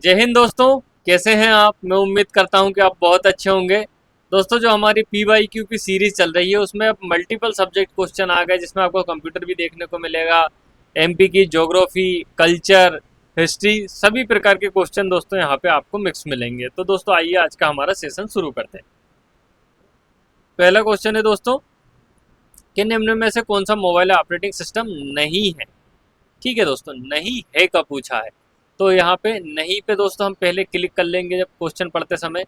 जय हिंद दोस्तों। कैसे हैं आप? मैं उम्मीद करता हूं कि आप बहुत अच्छे होंगे। दोस्तों, जो हमारी PYQ की सीरीज चल रही है उसमें अब मल्टीपल सब्जेक्ट क्वेश्चन आ गए, जिसमें आपको कंप्यूटर भी देखने को मिलेगा, MP की ज्योग्राफी, कल्चर, हिस्ट्री, सभी प्रकार के क्वेश्चन दोस्तों यहाँ पे आपको मिक्स मिलेंगे। तो दोस्तों आइए आज का हमारा सेशन शुरू करते हैं। पहला क्वेश्चन है दोस्तों कि निम्न में से कौन सा मोबाइल ऑपरेटिंग सिस्टम नहीं है। ठीक है दोस्तों, नहीं है का पूछा है, तो यहाँ पे नहीं पे दोस्तों हम पहले क्लिक कर लेंगे जब क्वेश्चन पढ़ते समय।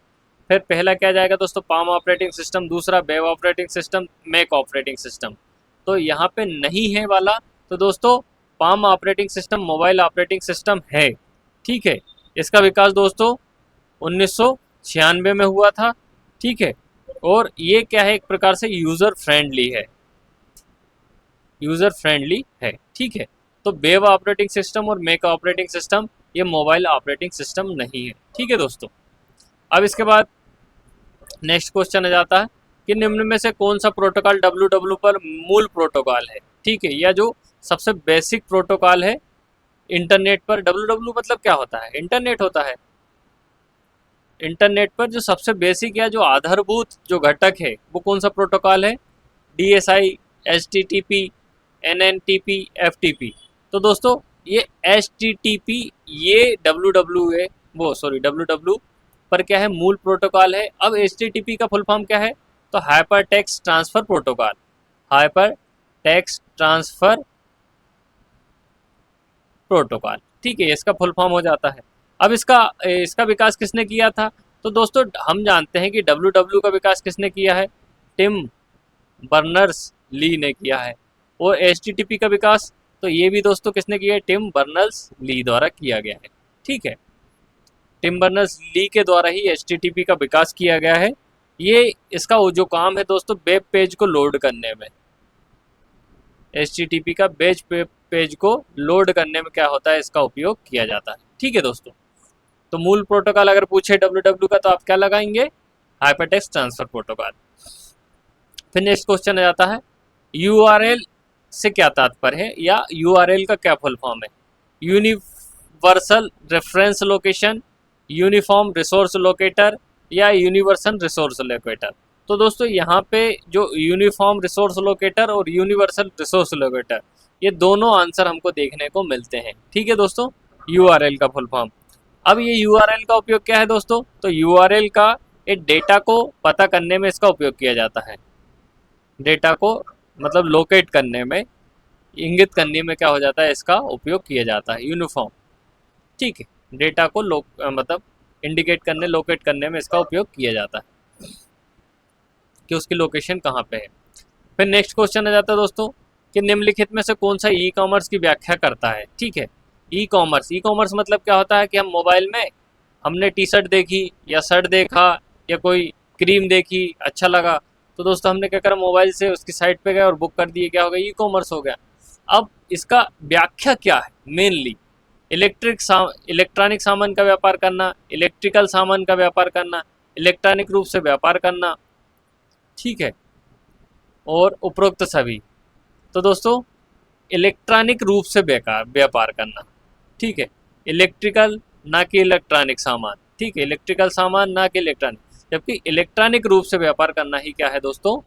फिर पहला क्या जाएगा दोस्तों, पाम ऑपरेटिंग सिस्टम, दूसरा web operating system, Mac operating system. तो यहाँ पे नहीं है वाला, तो दोस्तों Palm operating system mobile operating system है। ठीक है, इसका विकास दोस्तों 1996 में हुआ था। ठीक है, और ये क्या है, एक प्रकार से यूज़र फ्रेंडली है, यूज़र फ्रेंडली है। ठीक है, तो वेब ऑपरेटिंग सिस्टम और मैक ऑपरेटिंग सिस्टम ये मोबाइल ऑपरेटिंग सिस्टम नहीं है। ठीक है दोस्तों, अब इसके बाद नेक्स्ट क्वेश्चन आ जाता है कि निम्न में से कौन सा प्रोटोकॉल डब्ल्यू पर मूल प्रोटोकॉल है। ठीक है, या जो सबसे बेसिक प्रोटोकॉल है इंटरनेट पर। डब्ल्यू मतलब क्या होता है, इंटरनेट होता है। इंटरनेट पर जो सबसे बेसिक या जो आधारभूत जो घटक है वो कौन सा प्रोटोकॉल है, DSI, HTTP, NNTP, FTP। तो दोस्तों ये HTTP ये डब्ल्यू पर क्या है, मूल प्रोटोकॉल है। अब HTTP का फुल फॉर्म क्या है, तो hyper text transfer protocol, hyper text transfer protocol. ठीक है, इसका फुल फॉर्म हो जाता है। अब इसका इसका विकास किसने किया था, तो दोस्तों हम जानते हैं कि डब्ल्यू का विकास किसने किया है, टिम बर्नर्स ली ने किया है। और HTTP का विकास तो ये भी दोस्तों किसने किया है, टिम बर्नर्स ली द्वारा किया गया है। ठीक है, टिम बर्नर्स ली के द्वारा ही HTTP का विकास किया गया है। ये इसका वो जो काम है दोस्तों, वेब पेज को लोड करने में, HTTP का पेज को लोड करने में क्या होता है, इसका उपयोग किया जाता है। ठीक है दोस्तों, तो मूल प्रोटोकॉल अगर पूछे डब्ल्यू का तो आप क्या लगाएंगे, हाइपरटेक्स्ट ट्रांसफर प्रोटोकॉल। फिर नेक्स्ट क्वेश्चन आ जाता है, URL से क्या तात्पर्य है, या URL का क्या फुल फॉर्म है, universal reference location, uniform resource locator, या यूनिवर्सल रिसोर्स लोकेटर। तो दोस्तों यहाँ पे जो यूनिफॉर्म रिसोर्स लोकेटर और यूनिवर्सल रिसोर्स लोकेटर, ये दोनों आंसर हमको देखने को मिलते हैं। ठीक है दोस्तों, URL का फुल फॉर्म। अब ये URL का उपयोग क्या है दोस्तों, तो URL का एक डेटा को पता करने में इसका उपयोग किया जाता है। डेटा को मतलब लोकेट करने में, इंगित करने में क्या हो जाता है, इसका उपयोग किया जाता है यूनिफॉर्म। ठीक है, डेटा को मतलब इंडिकेट करने, लोकेट करने में इसका उपयोग किया जाता है कि उसकी लोकेशन कहाँ पे है। फिर नेक्स्ट क्वेश्चन आ जाता है दोस्तों कि निम्नलिखित में से कौन सा ई-कॉमर्स की व्याख्या करता है। ठीक है, ई कॉमर्स मतलब क्या होता है कि हम मोबाइल में हमने टी शर्ट देखी या शर्ट देखा या कोई क्रीम देखी, अच्छा लगा, तो दोस्तों हमने क्या करा, मोबाइल से उसकी साइट पे गए और बुक कर दिए, क्या हो गया, ई-कॉमर्स हो गया। अब इसका व्याख्या क्या है, मेनली इलेक्ट्रॉनिक सामान का व्यापार करना, इलेक्ट्रिकल सामान का व्यापार करना, इलेक्ट्रॉनिक रूप से व्यापार करना। ठीक है, और उपरोक्त सभी। तो दोस्तों इलेक्ट्रॉनिक रूप से व्यापार करना। ठीक है, इलेक्ट्रिकल ना कि इलेक्ट्रॉनिक सामान। ठीक है, इलेक्ट्रिकल सामान ना कि इलेक्ट्रॉनिक, जबकि इलेक्ट्रॉनिक रूप से व्यापार करना ही क्या है दोस्तों,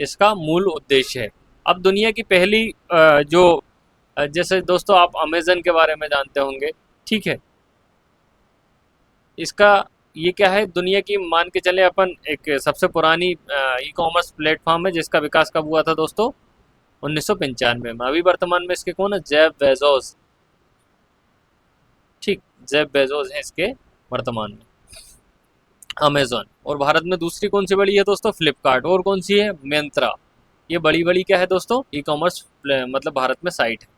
इसका मूल उद्देश्य है। अब दुनिया की पहली जैसे दोस्तों आप अमेजन के बारे में जानते होंगे। ठीक है, इसका ये क्या है, दुनिया की मान के चले अपन एक सबसे पुरानी ई-कॉमर्स प्लेटफॉर्म है, जिसका विकास कब हुआ था दोस्तों, 1995 में। अभी वर्तमान में इसके कौन है, जेफ बेजोस। ठीक, जेफ बेजोस है इसके वर्तमान में। अमेजोन, और भारत में दूसरी कौन सी बड़ी है दोस्तों, फ्लिपकार्ट, और कौन सी है, मिंत्रा। ये बड़ी बड़ी क्या है दोस्तों, ई-कॉमर्स मतलब भारत में साइट है।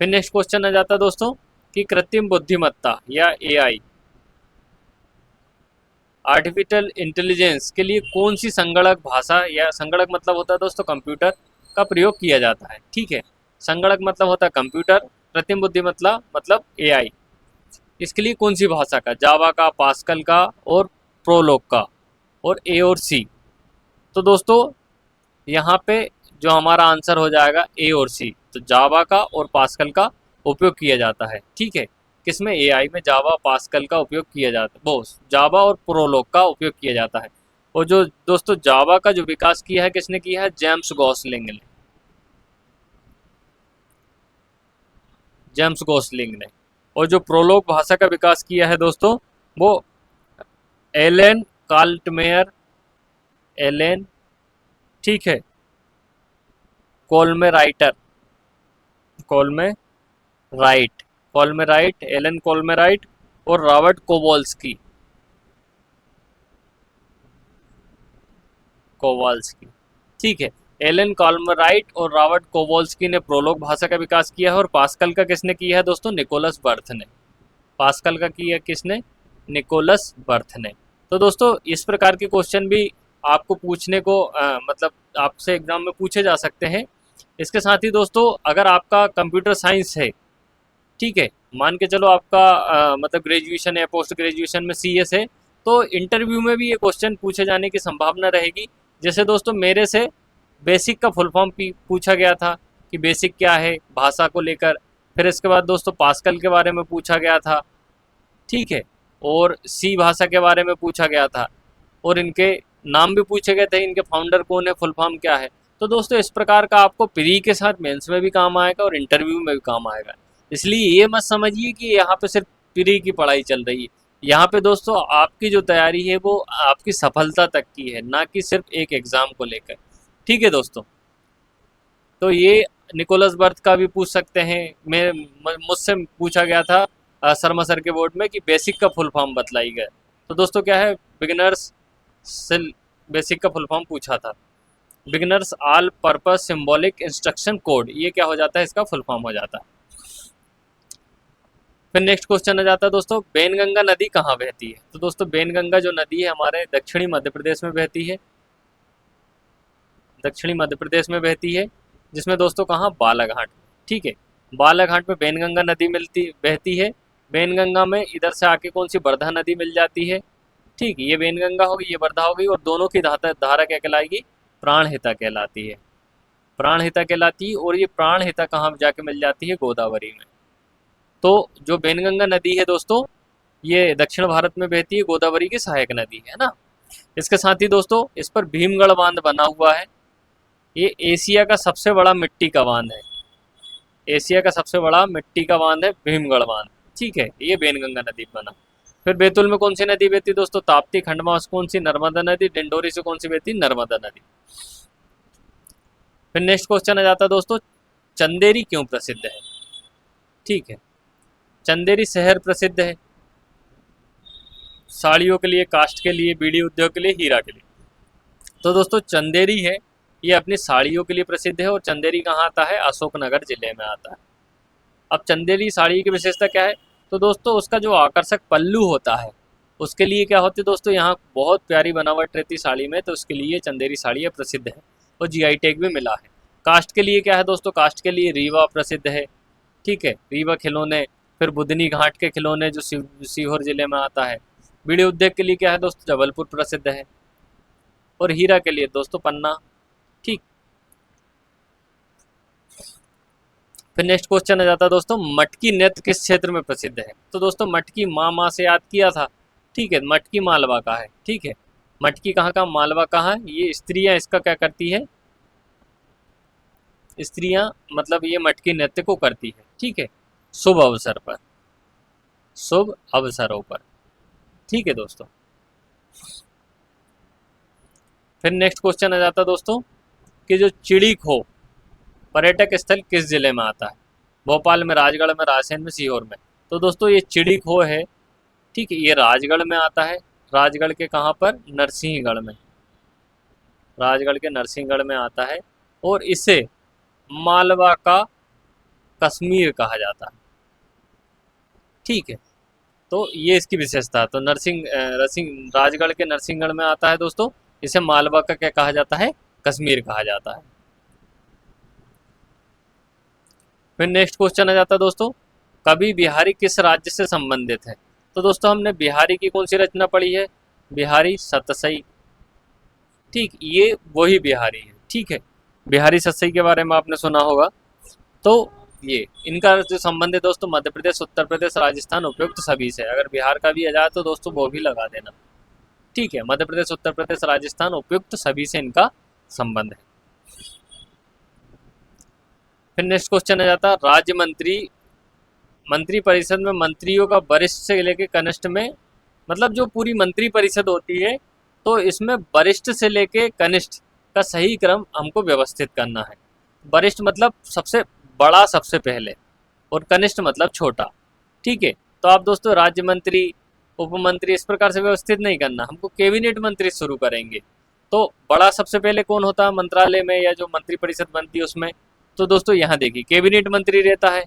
फिर नेक्स्ट क्वेश्चन आ जाता है दोस्तों कि कृत्रिम बुद्धिमत्ता या AI, आर्टिफिशियल इंटेलिजेंस के लिए कौन सी संगणक भाषा, या संगणक मतलब होता है दोस्तों कंप्यूटर, का प्रयोग किया जाता है। ठीक है, संगणक मतलब होता है कंप्यूटर, कृत्रिम बुद्धिमत्ता मतलब AI। इसके लिए कौन सी भाषा का, जावा का, पास्कल का, और प्रोलोग का, और A और C। तो दोस्तों यहाँ पे जो हमारा आंसर हो जाएगा A और C, तो जावा का और पास्कल का उपयोग किया जाता है। ठीक है, किसमें, एआई में जावा पास्कल का उपयोग किया जाता है, वो जावा और प्रोलॉग का उपयोग किया जाता है। और जो दोस्तों जावा का जो विकास किया है किसने किया है, जेम्स गॉसलिंग ने, जेम्स गॉसलिंग ने। और जो प्रोलॉग भाषा का विकास किया है दोस्तों वो एलेन कार्ल्टमेयर, एलेन, ठीक है, कोलमेराइटर, कोलमे राइट, कोलमेराइट, एलन कोलमेराइट और रॉबर्ट कोवल्स्की, कोवाल्स्की, ठीक है। एलन कॉलमराइट और रॉबर्ट कोवल्स्की ने प्रोलॉग भाषा का विकास किया है। और पास्कल का किसने किया है दोस्तों, निकोलस बर्थ ने। पास्कल का किया किसने, निकोलस बर्थ ने। तो दोस्तों इस प्रकार के क्वेश्चन भी आपको पूछने को मतलब आपसे एग्जाम में पूछे जा सकते हैं। इसके साथ ही दोस्तों अगर आपका कंप्यूटर साइंस है, ठीक है, मान के चलो आपका मतलब ग्रेजुएशन या पोस्ट ग्रेजुएशन में सीएस है, तो इंटरव्यू में भी ये क्वेश्चन पूछे जाने की संभावना रहेगी। जैसे दोस्तों मेरे से बेसिक का फुल फॉर्म पूछा गया था कि बेसिक क्या है भाषा को लेकर। फिर इसके बाद दोस्तों पास्कल के बारे में पूछा गया था, ठीक है, और सी भाषा के बारे में पूछा गया था, और इनके नाम भी पूछे गए थे, इनके फाउंडर कौन है, फुल फॉर्म क्या है। तो दोस्तों इस प्रकार का आपको प्री के साथ मेंस में भी काम आएगा और इंटरव्यू में भी काम आएगा। इसलिए ये मत समझिए कि यहाँ पे सिर्फ प्री की पढ़ाई चल रही है। यहाँ पे दोस्तों आपकी जो तैयारी है वो आपकी सफलता तक की है, ना कि सिर्फ एक एग्ज़ाम को लेकर, ठीक है दोस्तों। तो ये निकोलस बर्थ का भी पूछ सकते हैं। मैं मुझसे पूछा गया था शर्मा सर के बोर्ड में कि बेसिक का फुल फॉर्म बतलाई गए। तो दोस्तों क्या है, बिगिनर्स सिल बेसिक का फुल फॉर्म पूछा था, beginners all purpose symbolic instruction code, ये क्या हो जाता है, इसका फुल फॉर्म हो जाता है। फिर नेक्स्ट क्वेश्चन आ जाता है दोस्तों, बेनगंगा नदी कहाँ बहती है। तो दोस्तों बेनगंगा जो नदी है हमारे दक्षिणी मध्य प्रदेश में बहती है, दक्षिणी मध्य प्रदेश में बहती है, जिसमें दोस्तों कहाँ, बालाघाट, ठीक है, बालाघाट में बेनगंगा नदी बहती है। बेनगंगा में इधर से आके कौन सी, वर्धा नदी मिल जाती है, ठीक, ये बेनगंगा होगी, ये वर्धा हो गई, और दोनों की धारा क्या कहलाएगी, प्राणहिता कहलाती है, प्राणहिता कहलाती है। और ये प्राणहिता कहाँ जाके मिल जाती है, गोदावरी में। तो जो बेनगंगा नदी है दोस्तों ये दक्षिण भारत में बहती है, गोदावरी की सहायक नदी है ना। इसके साथ ही दोस्तों इस पर भीमगढ़ बांध बना हुआ है, ये एशिया का सबसे बड़ा मिट्टी का बांध है, एशिया का सबसे बड़ा मिट्टी का बांध है भीमगढ़ बांध, ठीक है, ये बेनगंगा नदी बना। फिर बैतूल में कौन सी नदी बहती है दोस्तों, ताप्ती, खंडवा से कौन सी, नर्मदा नदी, डिंडोरी से कौन सी बहती, नर्मदा नदी। फिर नेक्स्ट क्वेश्चन आ जाता है दोस्तों, चंदेरी क्यों प्रसिद्ध है, ठीक है, चंदेरी शहर प्रसिद्ध है साड़ियों के लिए, कास्ट के लिए, बीड़ी उद्योग के लिए, हीरा के लिए। तो दोस्तों चंदेरी है ये अपनी साड़ियों के लिए प्रसिद्ध है, और चंदेरी कहाँ आता है, अशोकनगर जिले में आता है। अब चंदेरी साड़ी की विशेषता क्या है, तो दोस्तों उसका जो आकर्षक पल्लू होता है उसके लिए क्या होती है दोस्तों, यहाँ बहुत प्यारी बनावट रहती साड़ी में, तो उसके लिए चंदेरी साड़ी प्रसिद्ध है और जीआई टैग भी मिला है। कास्ट के लिए क्या है दोस्तों, कास्ट के लिए रीवा प्रसिद्ध है, ठीक है, रीवा खिलौने। फिर बुधनी घाट के खिलौने जो सीहोर जिले में आता है। बीड़ी उद्योग के लिए क्या है दोस्तों, जबलपुर प्रसिद्ध है। और हीरा के लिए दोस्तों पन्ना, ठीक। फिर नेक्स्ट क्वेश्चन आ जाता है दोस्तों, मटकी नृत्य किस क्षेत्र में प्रसिद्ध है। तो दोस्तों मटकी माँ से याद किया था, ठीक है, मटकी मालवा का है, ठीक है, मटकी कहाँ का, मालवा का है। ये स्त्रियां इसका क्या करती है, स्त्रियां मतलब ये मटकी नृत्य को करती है, ठीक है, शुभ अवसर पर, शुभ अवसरों पर, ठीक है दोस्तों। फिर नेक्स्ट क्वेश्चन आ जाता है दोस्तों कि जो चिड़ी खो पर्यटक स्थल किस जिले में आता है, भोपाल में, राजगढ़ में, रायसेन में, सीहोर में। तो दोस्तों ये चिड़ी खो है, ठीक है, ये राजगढ़ में आता है, राजगढ़ के कहाँ पर, नरसिंहगढ़ में, राजगढ़ के नरसिंहगढ़ में आता है। और इसे मालवा का कश्मीर कहा जाता है, ठीक है, तो ये इसकी विशेषता है। तो राजगढ़ के नरसिंहगढ़ में आता है दोस्तों, इसे मालवा का क्या कहा जाता है, कश्मीर कहा जाता है। फिर नेक्स्ट क्वेश्चन आ जाता है दोस्तों, कवि बिहारी किस राज्य से संबंधित है। तो दोस्तों हमने बिहारी की कौन सी रचना पढ़ी है, बिहारी सतसई, ठीक, ये वही बिहारी है, ठीक है, बिहारी सतसई के बारे में आपने सुना होगा। तो ये इनका जो संबंध है दोस्तों मध्य प्रदेश, उत्तर प्रदेश, राजस्थान उपयुक्त सभी से। अगर बिहार का भी आ जाए तो दोस्तों वो भी लगा देना। ठीक है, मध्य प्रदेश, उत्तर प्रदेश, राजस्थान उपयुक्त सभी से इनका संबंध है। फिर नेक्स्ट क्वेश्चन आ जाता है राज्य मंत्री परिषद में मंत्रियों का वरिष्ठ से लेकर कनिष्ठ में, मतलब जो पूरी मंत्री परिषद होती है तो इसमें वरिष्ठ से लेकर कनिष्ठ का सही क्रम हमको व्यवस्थित करना है। वरिष्ठ मतलब सबसे बड़ा सबसे पहले, और कनिष्ठ मतलब छोटा। ठीक है, तो आप दोस्तों राज्य मंत्री, उप मंत्री इस प्रकार से व्यवस्थित नहीं करना, हमको कैबिनेट मंत्री शुरू करेंगे। तो बड़ा सबसे पहले कौन होता है मंत्रालय में या जो मंत्री परिषद बनती है उसमें, तो दोस्तों यहाँ देखिए कैबिनेट मंत्री रहता है।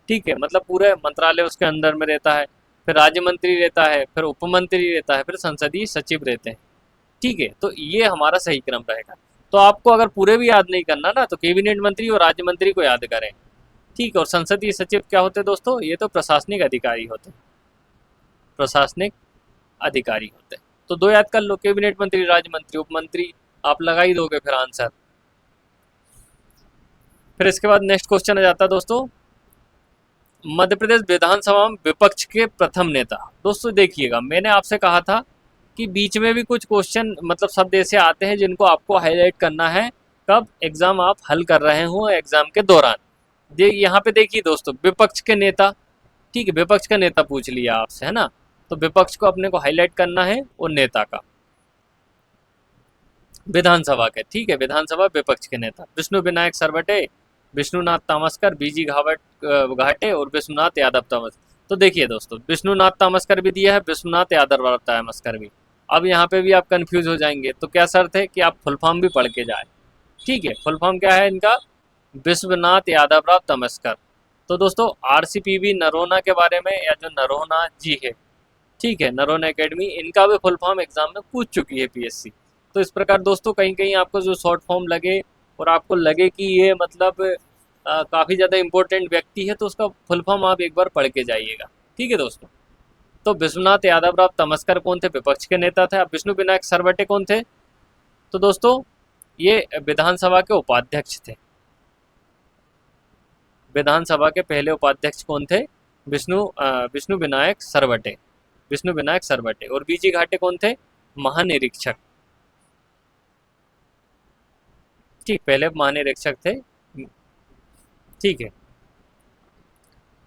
ठीक है, मतलब पूरे मंत्रालय उसके अंदर में रहता है। फिर राज्य मंत्री रहता है, फिर उप मंत्री रहता है, फिर संसदीय सचिव रहते हैं। ठीक है, तो ये हमारा सही क्रम रहेगा। तो आपको अगर पूरे भी याद नहीं करना ना तो कैबिनेट मंत्री और राज्य मंत्री को याद करें। ठीक है, और संसदीय सचिव क्या होते हैं दोस्तों, ये तो प्रशासनिक अधिकारी होते हैं, प्रशासनिक अधिकारी होते हैं। तो दो याद कर लो, कैबिनेट मंत्री, राज्य मंत्री, उप मंत्री, आप लगा ही दोगे फिर आंसर। फिर इसके बाद नेक्स्ट क्वेश्चन आ जाता है दोस्तों मध्य प्रदेश विधानसभा में विपक्ष के प्रथम नेता। दोस्तों देखिएगा, मैंने आपसे कहा था कि बीच में भी कुछ क्वेश्चन मतलब शब्द ऐसे आते हैं जिनको आपको हाईलाइट करना है कब एग्जाम आप हल कर रहे हो एग्जाम के दौरान। यहाँ पे देखिए दोस्तों विपक्ष के नेता। ठीक है, विपक्ष का नेता पूछ लिया आपसे, है ना, तो विपक्ष को अपने को हाईलाइट करना है और नेता का, विधानसभा के। ठीक है, विधानसभा विपक्ष के नेता विष्णु विनायक सरवटे, विष्णुनाथ तामस्कर, बीजी घाटे और विश्वनाथ यादव तामस्कर। तो देखिए दोस्तों विष्णुनाथ तामस्कर भी दिया है, विश्वनाथ यादव तामस्कर भी। अब यहाँ पे भी आप कंफ्यूज हो जाएंगे, तो क्या शर्त है कि आप फुल फॉर्म भी पढ़ के जाए। ठीक है, फुल फॉर्म क्या है इनका, विश्वनाथ यादवराव तामस्कर। तो दोस्तों आरसीपीवी नरोना के बारे में, या जो नरोना जी है, ठीक है, नरोना एकेडमी, इनका भी फुल फॉर्म एग्जाम में पूछ चुकी है पीएससी। तो इस प्रकार दोस्तों कहीं कहीं आपको जो शॉर्ट फॉर्म लगे और आपको लगे कि ये मतलब काफ़ी ज़्यादा इंपॉर्टेंट व्यक्ति है, तो उसका फुल फॉर्म आप एक बार पढ़ के जाइएगा। ठीक है दोस्तों, तो विश्वनाथ यादवराव तामस्कर कौन थे, विपक्ष के नेता थे। अब विष्णु विनायक सरवटे कौन थे, तो दोस्तों ये विधानसभा के उपाध्यक्ष थे। विधानसभा के पहले उपाध्यक्ष कौन थे, विष्णु विनायक सरवटे, विष्णु विनायक सरवटे। और बीजी घाटे कौन थे, महानिरीक्षक। ठीक, पहले महानिरीक्षक थे। ठीक है,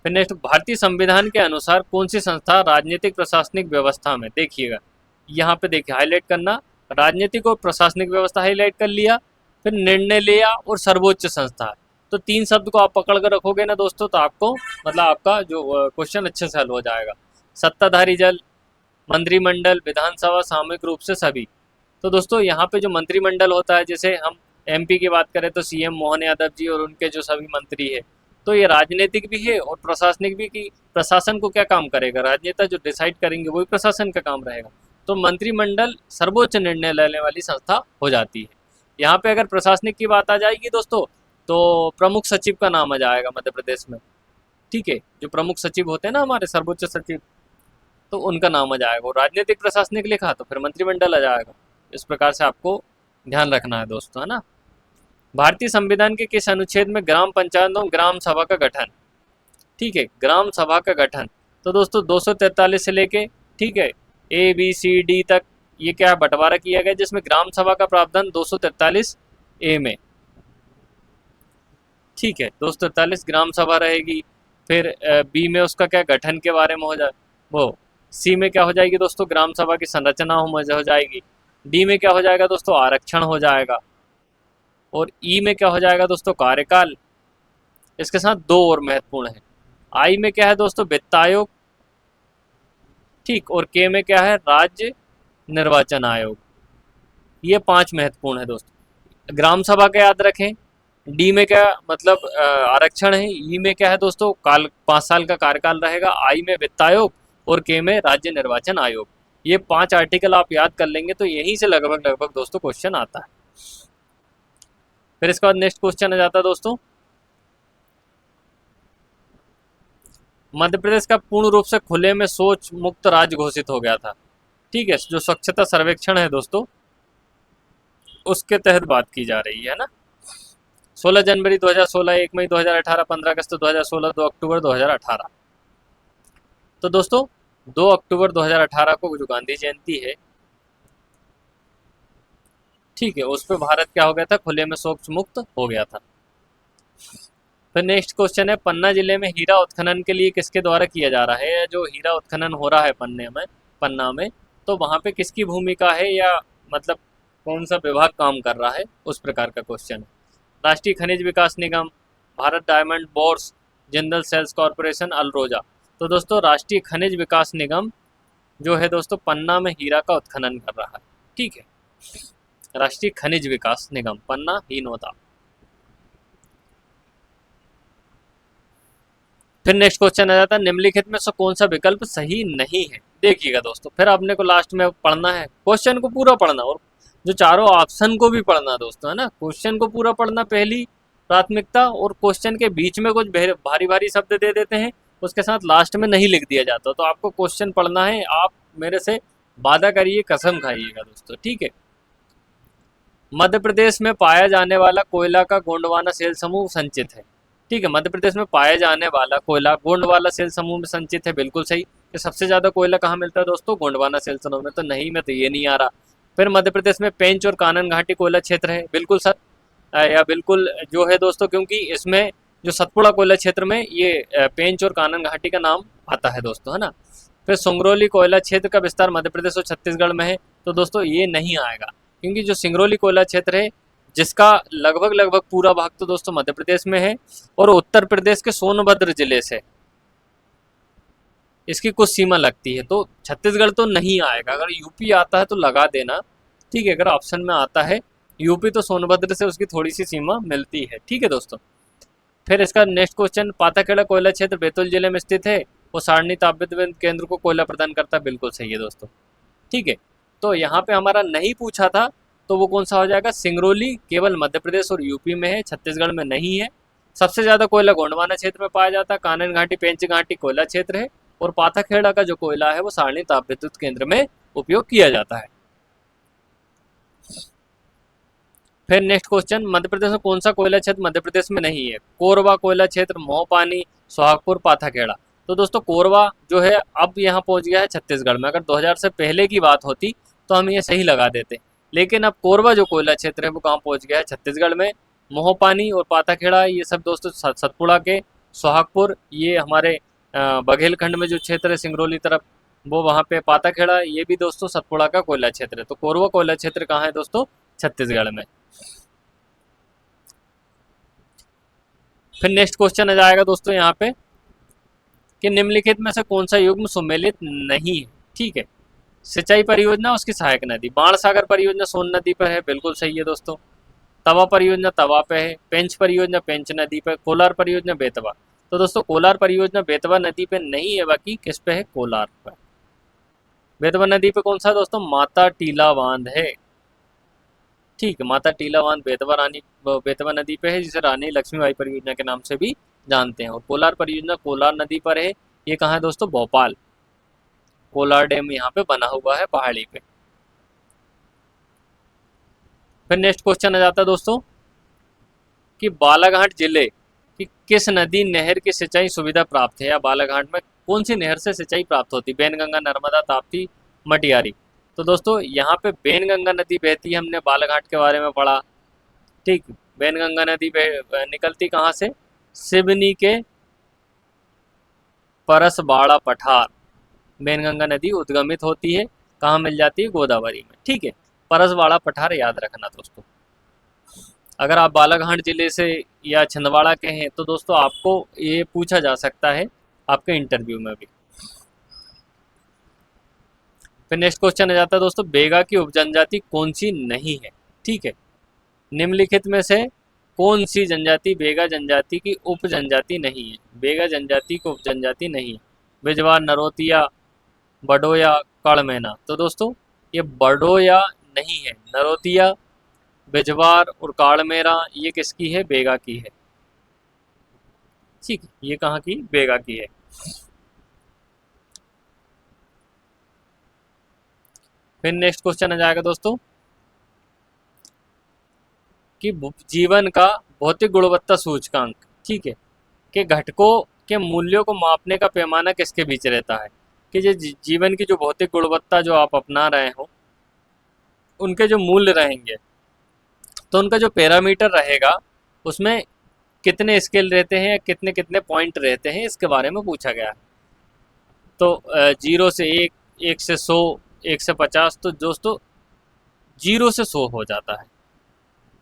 फिर नेक्स्ट भारतीय संविधान के अनुसार कौन सी संस्था राजनीतिक प्रशासनिक व्यवस्था में, देखिएगा यहाँ पे देखिए हाईलाइट करना, राजनीतिक और प्रशासनिक व्यवस्था हाईलाइट कर लिया, फिर निर्णय लिया और सर्वोच्च संस्था। तो तीन शब्द को आप पकड़ कर रखोगे ना दोस्तों, तो आपको मतलब आपका जो क्वेश्चन अच्छे से हल हो जाएगा। सत्ताधारी जल, मंत्रिमंडल, विधानसभा, सामूहिक रूप से सभी। तो दोस्तों यहाँ पे जो मंत्रिमंडल होता है, जैसे हम एमपी की बात करें तो सीएम मोहन यादव जी और उनके जो सभी मंत्री है, तो ये राजनीतिक भी है और प्रशासनिक भी, कि प्रशासन को क्या काम करेगा, राजनेता जो डिसाइड करेंगे वही प्रशासन का काम रहेगा। तो मंत्रिमंडल सर्वोच्च निर्णय लेने वाली संस्था हो जाती है। यहाँ पे अगर प्रशासनिक की बात आ जाएगी दोस्तों, तो प्रमुख सचिव का नाम आ जाएगा मध्य प्रदेश में। ठीक है, जो प्रमुख सचिव होते हैं ना हमारे सर्वोच्च सचिव, तो उनका नाम आ जाएगा। और राजनीतिक प्रशासनिक लिखा तो फिर मंत्रिमंडल आ जाएगा। इस प्रकार से आपको ध्यान रखना है दोस्तों, है ना। भारतीय संविधान के किस अनुच्छेद में ग्राम पंचायतों ग्राम सभा का गठन, ठीक है, ग्राम सभा का गठन, तो दोस्तों 243 से लेके, ठीक है, ए बी सी डी तक ये क्या बंटवारा किया गया, जिसमें ग्राम सभा का प्रावधान 243 ए में। ठीक है, 243 ग्राम सभा रहेगी। फिर बी में उसका क्या गठन के बारे में हो जाए वो, सी में क्या हो जाएगी दोस्तों, ग्राम सभा की संरचना हो जाएगी। डी में क्या हो जाएगा दोस्तों, आरक्षण हो जाएगा। और ई में क्या हो जाएगा दोस्तों, कार्यकाल। इसके साथ दो और महत्वपूर्ण है, आई में क्या है दोस्तों, वित्त आयोग। ठीक, और के में क्या है, राज्य निर्वाचन आयोग। ये 5 महत्वपूर्ण है दोस्तों। ग्राम सभा का याद रखें। डी में क्या मतलब आरक्षण है। ई में क्या है दोस्तों, 5 साल का कार्यकाल रहेगा। आई में वित्त आयोग और के में राज्य निर्वाचन आयोग। ये 5 आर्टिकल आप याद कर लेंगे तो यहीं से लगभग दोस्तों क्वेश्चन आता है। फिर इसके बाद नेक्स्ट क्वेश्चन आ जाता है दोस्तों, मध्य प्रदेश का पूर्ण रूप से खुले में शौच मुक्त राज्य घोषित हो गया था। ठीक है, जो स्वच्छता सर्वेक्षण है दोस्तों, उसके तहत बात की जा रही है ना। 16 जनवरी 2016, 1 मई 2018, 15 अगस्त 2016, 2 अक्टूबर 2018। तो दोस्तों 2 अक्टूबर 2018 को जो गांधी जयंती है, ठीक है, उस पर भारत क्या हो गया था, खुले में शौच मुक्त हो गया था। फिर नेक्स्ट क्वेश्चन है, पन्ना जिले में हीरा उत्खनन के लिए किसके द्वारा किया जा रहा है? जो हीरा उत्खनन हो रहा है पन्ना में, तो वहाँ पे किसकी भूमिका है, या मतलब कौन सा विभाग काम कर रहा है, उस प्रकार का क्वेश्चन है। Rashtriya Khanij Vikas Nigam, Bharat diamond bourse, Jindal sales corporation, Alrosa. तो दोस्तों राष्ट्रीय खनिज विकास निगम जो है दोस्तों पन्ना में हीरा का उत्खनन कर रहा है, ठीक है। राष्ट्रीय खनिज विकास निगम, पन्ना हीनोदा। फिर नेक्स्ट क्वेश्चन आ जाता है, निम्नलिखित में से कौन सा विकल्प सही नहीं है? देखिएगा दोस्तों, फिर आपने को लास्ट में पढ़ना है, क्वेश्चन को पूरा पढ़ना और जो चारों ऑप्शन को भी पढ़ना दोस्तों, है ना। क्वेश्चन को पूरा पढ़ना पहली प्राथमिकता, और क्वेश्चन के बीच में कुछ भारी भारी शब्द दे देते हैं, उसके साथ लास्ट में नहीं लिख दिया जाता, तो आपको क्वेश्चन पढ़ना है। आप मेरे से वादा करिए, कसम खाइएगा दोस्तों, ठीक है। मध्य प्रदेश में पाया जाने वाला कोयला का गोंडवाना सेल समूह संचित है, ठीक है। मध्य प्रदेश में पाया जाने वाला कोयला गोंडवाना सेल समूह में संचित है, बिल्कुल सही। कि सबसे ज्यादा कोयला कहाँ मिलता है दोस्तों? गोंडवाना सेल समूह में, तो नहीं, में तो ये नहीं आ रहा। फिर मध्य प्रदेश में पेंच और कानन घाटी कोयला क्षेत्र है, बिल्कुल सर, या बिल्कुल जो है दोस्तों, क्योंकि इसमें जो सतपुड़ा कोयला क्षेत्र में ये पेंच और कानन घाटी का नाम आता है दोस्तों, है ना। फिर सिंगरौली कोयला क्षेत्र का विस्तार मध्य प्रदेश और छत्तीसगढ़ में है, तो दोस्तों ये नहीं आएगा, क्योंकि जो सिंगरौली कोयला क्षेत्र है, जिसका लगभग लगभग पूरा भाग तो दोस्तों मध्य प्रदेश में है, और उत्तर प्रदेश के सोनभद्र जिले से इसकी कुछ सीमा लगती है, तो छत्तीसगढ़ तो नहीं आएगा। अगर यूपी आता है तो लगा देना, ठीक है। अगर ऑप्शन में आता है यूपी, तो सोनभद्र से उसकी थोड़ी सी सीमा मिलती है, ठीक है दोस्तों। फिर इसका नेक्स्ट क्वेश्चन, पाताखेड़ा कोयला क्षेत्र बैतूल जिले में स्थित है, वो सारणी तापविद्युत केंद्र को कोयला प्रदान करता है, बिल्कुल सही है दोस्तों, ठीक है। तो यहाँ पे हमारा नहीं पूछा था, तो वो कौन सा हो जाएगा? सिंगरौली केवल मध्य प्रदेश और यूपी में है, छत्तीसगढ़ में नहीं है। सबसे ज्यादा कोयला गोंडवाना क्षेत्र में पाया जाता है, कानन घाटी पेंच घाटी कोयला क्षेत्र है, और पाताखेड़ा का जो कोयला है वो सारणी तापविद्युत केंद्र में उपयोग किया जाता है। फिर नेक्स्ट क्वेश्चन, मध्य प्रदेश में कौन सा कोयला क्षेत्र मध्य प्रदेश में नहीं है? कोरबा कोयला क्षेत्र, मोहपानी, सोहागपुर, पाथाखेड़ा। तो दोस्तों कोरबा जो है अब यहाँ पहुंच गया है छत्तीसगढ़ में। अगर 2000 से पहले की बात होती तो हम ये सही लगा देते, लेकिन अब कोरबा जो कोयला क्षेत्र है वो कहाँ पहुंच गया है? छत्तीसगढ़ में। मोहपानी और पाथाखेड़ा ये सब दोस्तों सतपुड़ा के, सोहागपुर ये हमारे बघेलखंड में जो क्षेत्र है सिंगरौली तरफ, वो वहाँ पे पाताखेड़ा, ये भी दोस्तों सतपुड़ा का कोयला क्षेत्र है। तो कोरबा कोयला क्षेत्र कहाँ है दोस्तों? छत्तीसगढ़ में। फिर नेक्स्ट क्वेश्चन आ जाएगा दोस्तों यहाँ पे कि निम्नलिखित में से कौन सा युग्म सुमेलित नहीं है, ठीक है। सिंचाई परियोजना, उसकी सहायक नदी, बाणसागर परियोजना सोन नदी पर है, बिल्कुल सही है दोस्तों। तवा परियोजना तवा पे है, पेंच परियोजना पेंच नदी पे, कोलार परियोजना बेतवा। तो दोस्तों कोलार परियोजना बेतवा नदी पे नहीं है, बाकी किस पे है? कोलार पर। बेतवा नदी पे कौन सा दोस्तों? माता टीला बांध है, ठीक है। माता टीला बांध बेतवा नदी पे है, जिसे रानी लक्ष्मीबाई परियोजना के नाम से भी जानते हैं। और कोलार परियोजना कोलार नदी पर है, ये कहाँ है दोस्तों? भोपाल। कोलार डैम यहाँ पे बना हुआ है पहाड़ी पे। फिर नेक्स्ट क्वेश्चन आ जाता है दोस्तों कि बालाघाट जिले की किस नदी नहर की सिंचाई सुविधा प्राप्त है, या बालाघाट में कौन सी नहर से सिंचाई प्राप्त होती? बैनगंगा, नर्मदा, ताप्ती, मटियारी। तो दोस्तों यहाँ पे बैनगंगा नदी बहती है, हमने बालाघाट के बारे में पढ़ा, ठीक। बैनगंगा नदी निकलती कहाँ से? सिवनी के परसबाड़ा पठार। बैनगंगा नदी उद्गमित होती है, कहाँ मिल जाती है? गोदावरी में, ठीक है। परसबाड़ा पठार याद रखना दोस्तों। अगर आप बालाघाट जिले से या छिंदवाड़ा के हैं तो दोस्तों आपको ये पूछा जा सकता है आपके इंटरव्यू में भी। फिर नेक्स्ट क्वेश्चन आ जाता है दोस्तों, बेगा की उपजनजाति कौन सी नहीं है, ठीक है। निम्नलिखित में से कौन सी जनजाति बेगा जनजाति की उप जनजाति नहीं है? बेगा जनजाति की उप जनजाति नहीं है। बिजवार, नरोतिया, बडोया, काड़मेना। तो दोस्तों ये बडोया नहीं है, नरोतिया, बिजवार और काड़मेरा ये किसकी है? बेगा की है, ठीक है। ये कहाँ की? बेगा की है। फिर नेक्स्ट क्वेश्चन आ जाएगा दोस्तों कि जीवन का भौतिक गुणवत्ता सूचकांक, ठीक है, कि घटकों के मूल्यों को मापने का पैमाना किसके बीच रहता है, कि जो जीवन की जो भौतिक गुणवत्ता जो आप अपना रहे हो उनके जो मूल्य रहेंगे, तो उनका जो पैरामीटर रहेगा उसमें कितने स्केल रहते हैं या कितने कितने पॉइंट रहते हैं, इसके बारे में पूछा गया है। तो 0 से 1, 1 से 100, 1 से 50, तो दोस्तों 0 से 100 हो जाता है,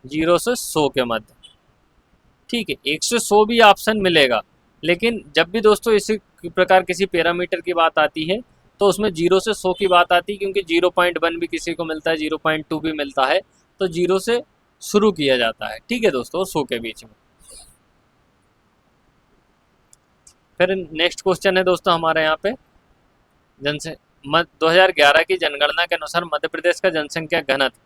0 से 100 के मध्य, ठीक है। 1 से 100 भी ऑप्शन मिलेगा, लेकिन जब भी दोस्तों इसी प्रकार किसी पैरामीटर की बात आती है तो उसमें 0 से 100 की बात आती है, क्योंकि 0.1 भी किसी को मिलता है, 0.2 भी मिलता है, तो 0 से शुरू किया जाता है, ठीक है दोस्तों, 100 के बीच में। फिर नेक्स्ट क्वेश्चन है दोस्तों हमारे यहाँ पे 2011 की जनगणना के अनुसार मध्य प्रदेश का जनसंख्या घनत्व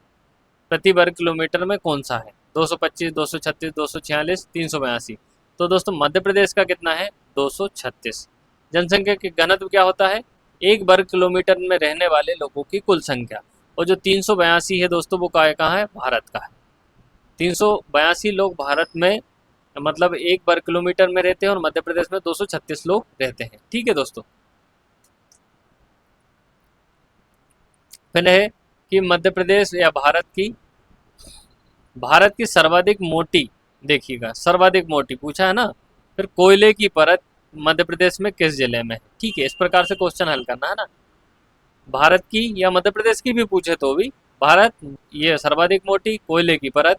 प्रति वर्ग किलोमीटर में कौन सा है? 225, 236, 246, 382। तो दोस्तों मध्य प्रदेश का कितना है? 236। जनसंख्या के घनत्व क्या होता है? 1 वर्ग किलोमीटर में रहने वाले लोगों की कुल संख्या। और जो 382 है दोस्तों वो कहाँ है? भारत का है। 382 लोग भारत में मतलब 1 वर्ग किलोमीटर में रहते हैं, और मध्य प्रदेश में 236 लोग रहते हैं, ठीक है दोस्तों। फिर है कि मध्य प्रदेश या भारत की सर्वाधिक मोटी, देखिएगा सर्वाधिक मोटी पूछा है ना, फिर कोयले की परत मध्य प्रदेश में किस जिले में है, ठीक है। इस प्रकार से क्वेश्चन हल करना है ना, भारत की या मध्य प्रदेश की भी पूछे तो भी भारत ये सर्वाधिक मोटी कोयले की परत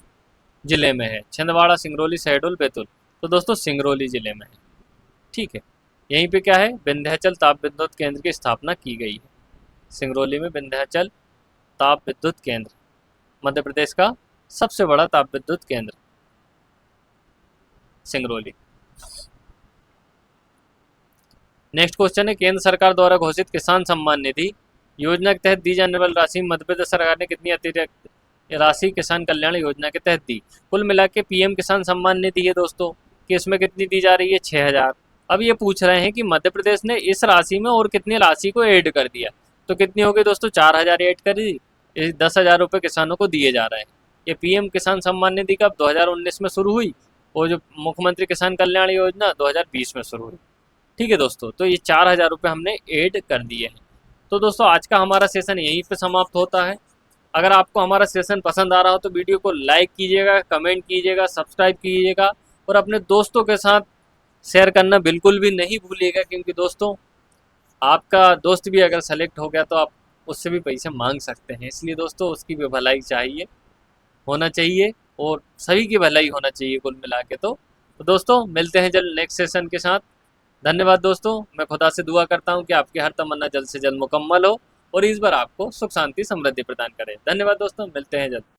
जिले में है, छिंदवाड़ा, सिंगरौली, शहडोल, बैतूल। तो दोस्तों सिंगरौली जिले में है, ठीक है। यहीं पे क्या है? विंध्याचल ताप विद्युत केंद्र की स्थापना की गई है। सिंगरौली में विंध्याचल ताप विद्युत केंद्र, मध्य प्रदेश का सबसे बड़ा ताप विद्युत केंद्र सिंगरौली। नेक्स्ट क्वेश्चन है, केंद्र सरकार द्वारा घोषित किसान सम्मान निधि योजना के तहत दी जाने वाली राशि मध्य प्रदेश सरकार ने कितनी अतिरिक्त राशि किसान कल्याण योजना के तहत दी? कुल मिला के पीएम किसान सम्मान निधि है दोस्तों, कि इसमें कितनी दी जा रही है? 6000। अब ये पूछ रहे हैं कि मध्य प्रदेश ने इस राशि में और कितनी राशि को ऐड कर दिया, तो कितनी होगी दोस्तों? 4000 ऐड कर दी, 10,000 रुपये किसानों को दिए जा रहे हैं। ये पीएम किसान सम्मान निधि कब? 2019 में शुरू हुई, और जो मुख्यमंत्री किसान कल्याण योजना 2020 में शुरू हुई, ठीक है दोस्तों। तो ये 4000 रुपये हमने ऐड कर दिए हैं। तो दोस्तों आज का हमारा सेशन यहीं पे समाप्त होता है। अगर आपको हमारा सेशन पसंद आ रहा हो तो वीडियो को लाइक कीजिएगा, कमेंट कीजिएगा, सब्सक्राइब कीजिएगा, और अपने दोस्तों के साथ शेयर करना बिल्कुल भी नहीं भूलिएगा, क्योंकि दोस्तों आपका दोस्त भी अगर सेलेक्ट हो गया तो आप उससे भी पैसे मांग सकते हैं। इसलिए दोस्तों उसकी भी भलाई होना चाहिए, और सभी की भलाई होना चाहिए कुल मिला के। तो दोस्तों मिलते हैं जल्द नेक्स्ट सेशन के साथ। धन्यवाद दोस्तों। मैं खुदा से दुआ करता हूं कि आपकी हर तमन्ना जल्द से जल्द मुकम्मल हो, और इस बार आपको सुख शांति समृद्धि प्रदान करे। धन्यवाद दोस्तों, मिलते हैं जल्द।